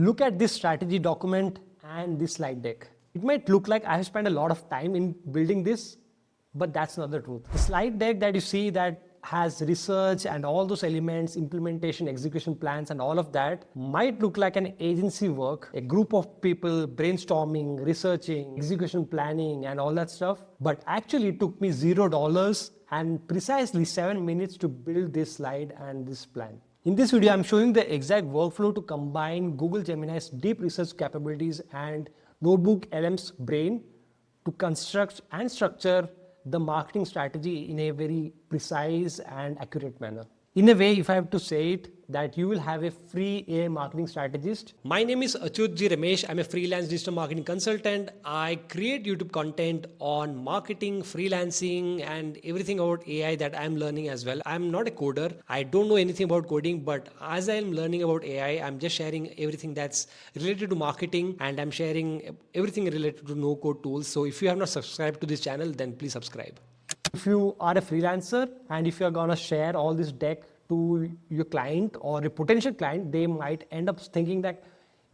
Look at this strategy document and this slide deck. It might look like I have spent a lot of time in building this, but that's not the truth. The slide deck that you see that has research and all those elements, implementation, execution plans and all of that might look like an agency work, a group of people brainstorming, researching, execution planning and all that stuff. But actually it took me $0 and precisely 7 minutes to build this slide and this plan. In this video, I'm showing the exact workflow to combine Google Gemini's deep research capabilities and NotebookLM's brain to construct and structure the marketing strategy in a very precise and accurate manner. In a way, if I have to say it, that you will have a free AI marketing strategist. My name is Chu Ramesh. I'm a freelance digital marketing consultant. I create YouTube content on marketing, freelancing, and everything about AI that I'm learning as well. I'm not a coder. I don't know anything about coding, but as I'm learning about AI, I'm just sharing everything that's related to marketing, and I'm sharing everything related to no-code tools. So if you have not subscribed to this channel, then please subscribe. If you are a freelancer and if you're gonna share all this deck to your client or a potential client, they might end up thinking that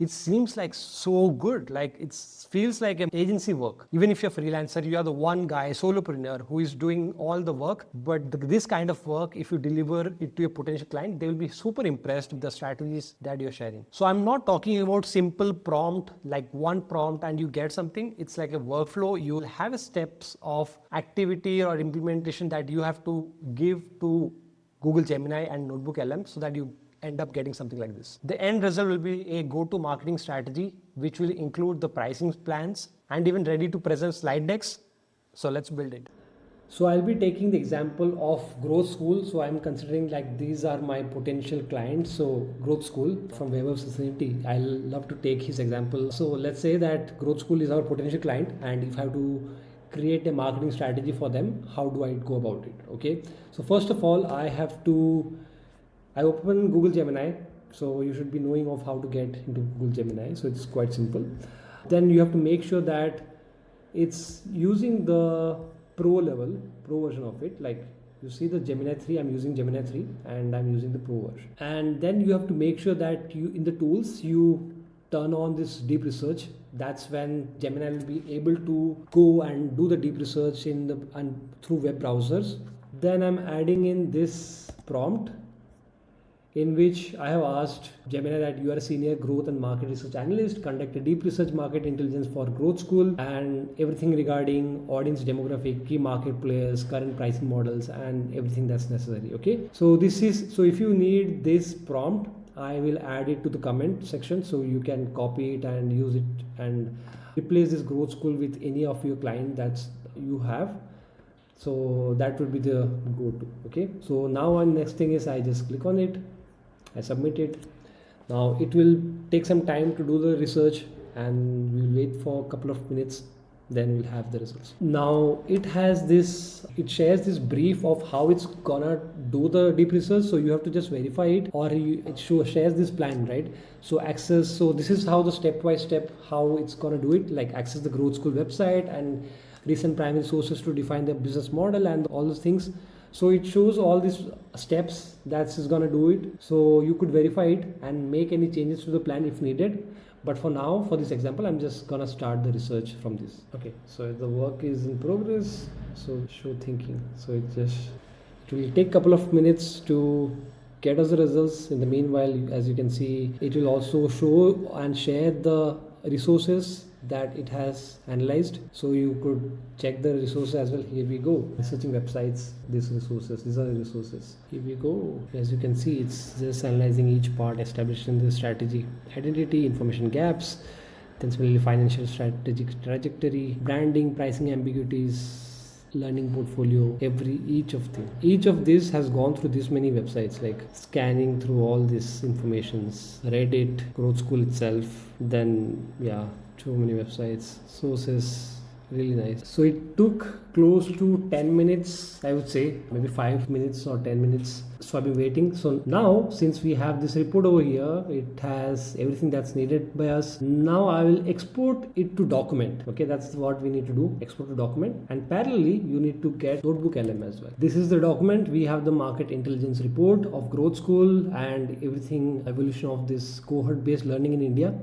it seems like so good, like it feels like an agency work. Even if you're a freelancer, you are the one guy, solopreneur, who is doing all the work. But this kind of work, if you deliver it to a potential client, they will be super impressed with the strategies that you're sharing. So I'm not talking about simple prompt, like one prompt and you get something. It's like a workflow. You'll have steps of activity or implementation that you have to give to Google Gemini and NotebookLM so that you end up getting something like this. The end result will be a go-to marketing strategy, which will include the pricing plans and even ready to present slide decks. So let's build it. So I'll be taking the example of Growth School. So I'm considering like these are my potential clients. So Growth School from Web of Society, I'll love to take his example. So let's say that Growth School is our potential client, and if I have to create a marketing strategy for them, how do I go about it? Okay. So first of all, I open Google Gemini, so you should be knowing of how to get into Google Gemini, so it's quite simple. Then you have to make sure that it's using the pro version of it. Like you see the Gemini 3, I'm using Gemini 3 and I'm using the pro version. And then you have to make sure that you in the tools you turn on this deep research. That's when Gemini will be able to go and do the deep research through web browsers. Then I'm adding in this prompt, in which I have asked Gemini that you are a senior growth and market research analyst, conduct a deep research market intelligence for Growth School and everything regarding audience demographic, key market players, current pricing models and everything that's necessary. Okay. So if you need this prompt, I will add it to the comment section so you can copy it and use it and replace this Growth School with any of your client that you have. So that would be the go-to. Okay. So now next thing is I just click on it. I submit it. Now it will take some time to do the research and we'll wait for a couple of minutes, then we'll have the results. Now it shares this brief of how it's gonna do the deep research, so you have to just verify it, or it shares this plan, right? So this is how the step-by-step how it's gonna do it, like access the Growth School website and recent primary sources to define the business model and all those things. So it shows all these steps that is gonna do it. So you could verify it and make any changes to the plan if needed. But for now, for this example, I'm just gonna start the research from this. Okay, so the work is in progress. So show thinking. So it will take a couple of minutes to get us the results. In the meanwhile, as you can see, it will also show and share the resources that it has analyzed, so you could check the resources as well. Here we go, researching websites, these are the resources. Here we go. As you can see, it's just analyzing each part, establishing the strategy identity, information gaps, then similarly financial strategic trajectory, branding, pricing ambiguities, learning portfolio, each of this has gone through this many websites, like scanning through all this informations, Reddit, Growth School itself, then too many websites, sources, really nice. So it took close to 10 minutes, I would say, maybe 5 minutes or 10 minutes. So I've been waiting. So now, since we have this report over here, it has everything that's needed by us. Now I will export it to document. Okay, that's what we need to do, export to document. And parallelly, you need to get NotebookLM as well. This is the document. We have the market intelligence report of growth school and everything, evolution of this cohort based learning in India.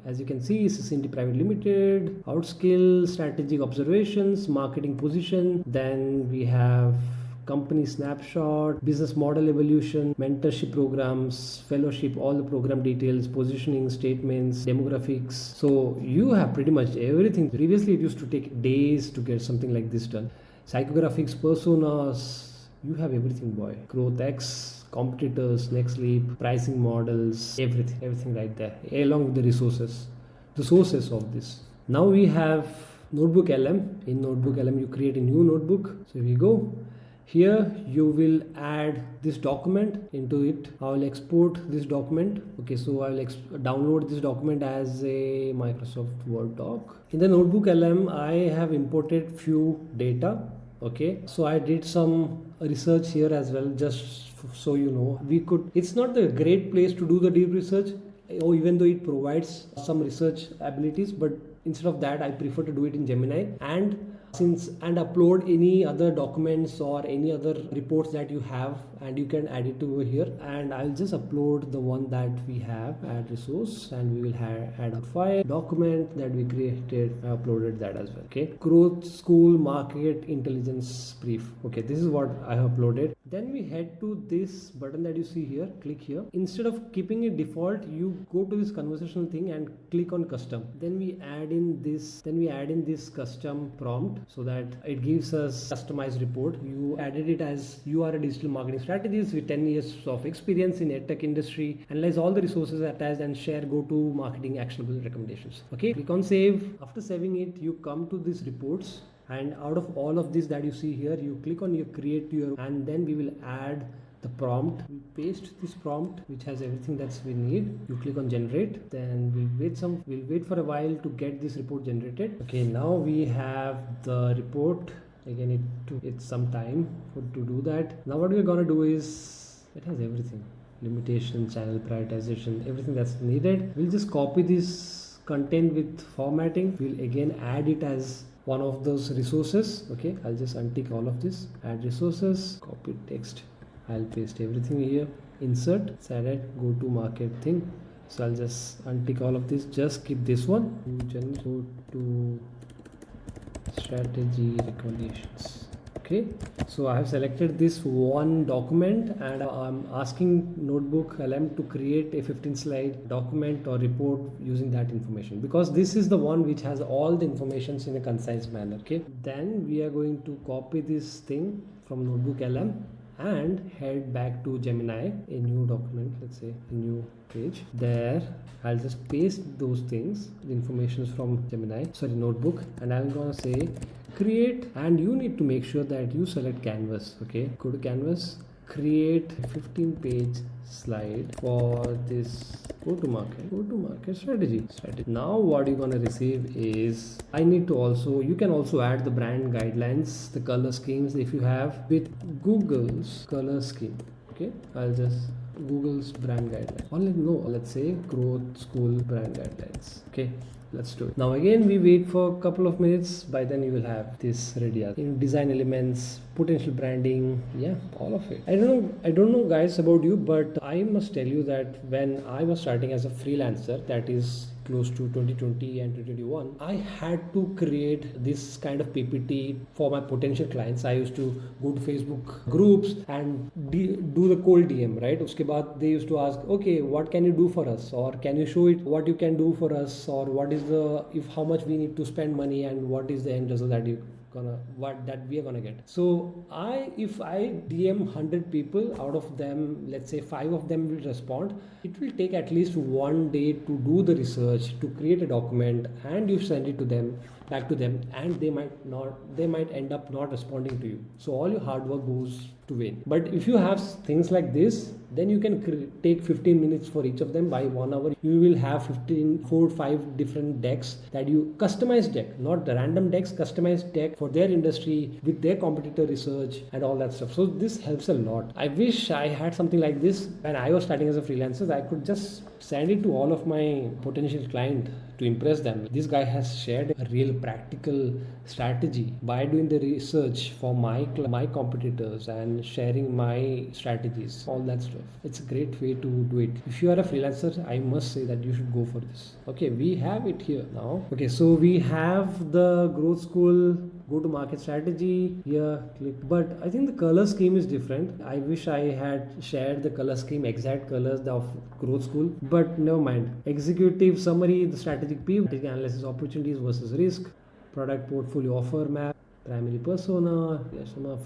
As you can see, this is India Private Limited, outskill, strategic observations, marketing position. Then we have company snapshot, business model evolution, mentorship programs, fellowship, all the program details, positioning statements, demographics. So you have pretty much everything. Previously it used to take days to get something like this done. Psychographics, personas, you have everything, boy. Growth X, competitors, next leap, pricing models, everything right there, along with the resources, the sources of this. Now we have NotebookLM. In NotebookLM you create a new notebook. So here we go. Here you will add this document into it. I will export this document. Okay, so I will download this document as a Microsoft Word doc. In the NotebookLM, I have imported few data. Okay, so I did some research here as well, just so you know. It's not the great place to do the deep research, or even though it provides some research abilities, but instead of that, I prefer to do it in Gemini and upload any other documents or any other reports that you have, and you can add it over here. And I'll just upload the one that we have, add resource, and we will add a file document that we created. I uploaded that as well. Okay, growth school market intelligence brief. Okay, this is what I have uploaded. Then we head to this button that you see here. Click here. Instead of keeping it default, you go to this conversational thing and click on custom. Then we add in this custom prompt, so that it gives us customized report. You added it as you are a digital marketing strategist with 10 years of experience in EdTech industry. Analyze all the resources attached and share go-to marketing actionable recommendations. Okay, click on save. After saving it, you come to these reports, and out of all of this that you see here, you click on your create your, and then we will add the prompt. We paste this prompt which has everything that we need. You click on generate, then we'll wait for a while to get this report generated. Okay, now we have the report. Again, it's some time to do that. Now what we're gonna do is, it has everything, limitation, channel prioritization, everything that's needed. We'll just copy this content with formatting. We'll again add it as one of those resources. Okay, I'll just untick all of this, add resources, copy text. I'll paste everything here, insert, it's added, go to market thing. So I'll just untick all of this, just keep this one, go to strategy recommendations. Okay, so I have selected this one document, and I'm asking NotebookLM to create a 15 slide document or report using that information, because this is the one which has all the informations in a concise manner. Okay, then we are going to copy this thing from NotebookLM and head back to Gemini, a new document, let's say a new page. There I'll just paste those things, the information from notebook, and I'm gonna say create, and you need to make sure that you select canvas. Okay, go to canvas, create a 15 page slide for this go to market strategy. Now what you're gonna receive is, you can also add the brand guidelines, the color schemes if you have with Google's color scheme. Okay, I'll just Google's brand guidelines, let's say growth school brand guidelines. Okay, let's do it. Now again, we wait for a couple of minutes. By then you will have this ready. Design elements, potential branding, yeah, all of it. I don't know guys about you, but I must tell you that when I was starting as a freelancer, that is close to 2020 and 2021, I had to create this kind of PPT for my potential clients. I used to go to Facebook groups and do the cold DM, right? Uske baad they used to ask, okay, what can you do for us? Or can you show it what you can do for us? Or what is how much we need to spend money, and what is the end result that we are gonna get. So if I DM 100 people, out of them, let's say 5 of them will respond, it will take at least one day to do the research, to create a document, and you send it back to them, and they might end up not responding to you. So all your hard work goes to vain. But if you have things like this, then you can take 15 minutes for each of them. By 1 hour you will have 4 or 5 different decks that you customized deck, not the random decks, customized deck for their industry with their competitor research and all that stuff. So this helps a lot. I wish I had something like this when I was starting as a freelancer. I could just send it to all of my potential client to impress them. This guy has shared a real practical strategy by doing the research for my competitors and sharing my strategies, all that stuff. It's a great way to do it. If you are a freelancer, I must say that you should go for this. Okay, we have it here now. Okay, so we have the growth school go to market strategy here, click. But I think the color scheme is different. I wish I had shared the color scheme, exact colors of growth school, but never mind. Executive summary, the strategic P, analysis opportunities versus risk, product portfolio offer map, primary persona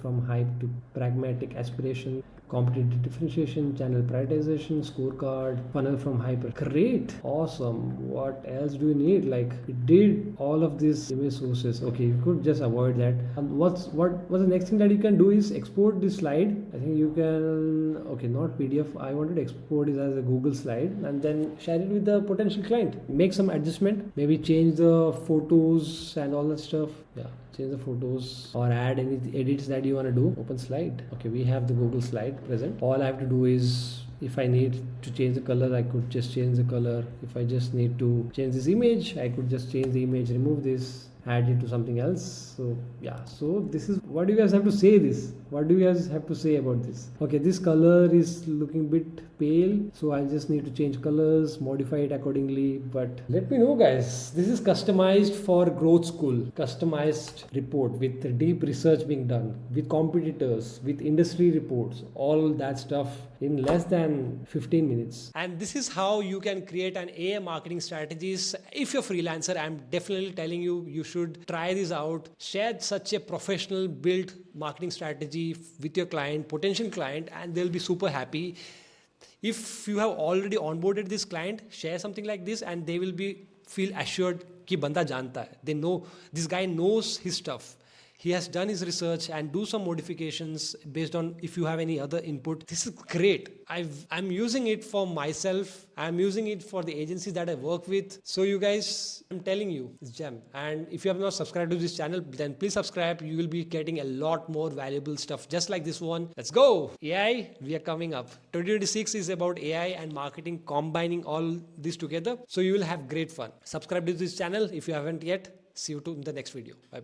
from hype to pragmatic aspiration, competitive differentiation, channel prioritization, scorecard, funnel from hyper. Great, awesome. What else do you need? Like, it did all of these image sources. Okay, you could just avoid that. And what's the next thing that you can do is export this slide. I think you can, okay, not PDF. I wanted to export it as a Google slide and then share it with the potential client. Make some adjustment, maybe change the photos and all that stuff. Yeah, change the photos or add any edits that you want to do. Open slide. Okay, we have the Google slide present. All I have to do is, if I need to change the color, I could just change the color. If I just need to change this image, I could just change the image, remove this, add it to something else. So yeah, so this is, what do you guys have to say this? What do you guys have to say about this? Okay, this color is looking a bit pale, so I just need to change colors, modify it accordingly. But let me know, guys. This is customized for growth school, customized report with deep research being done, with competitors, with industry reports, all that stuff in less than 15 minutes. And this is how you can create an AI marketing strategies. If you're a freelancer, I'm definitely telling you, you should try this out. Share such a professional built marketing strategy with your client, potential client, and they'll be super happy. If you have already onboarded this client, share something like this and they will be feel assured कि बंदा जानता है. They know this guy knows his stuff. He has done his research and do some modifications based on if you have any other input. This is great. I'm using it for myself. I'm using it for the agencies that I work with. So you guys, I'm telling you, it's gem. And if you have not subscribed to this channel, then please subscribe. You will be getting a lot more valuable stuff just like this one. Let's go. AI, we are coming up. 2026 is about AI and marketing, combining all this together. So you will have great fun. Subscribe to this channel if you haven't yet. See you in the next video. Bye-bye.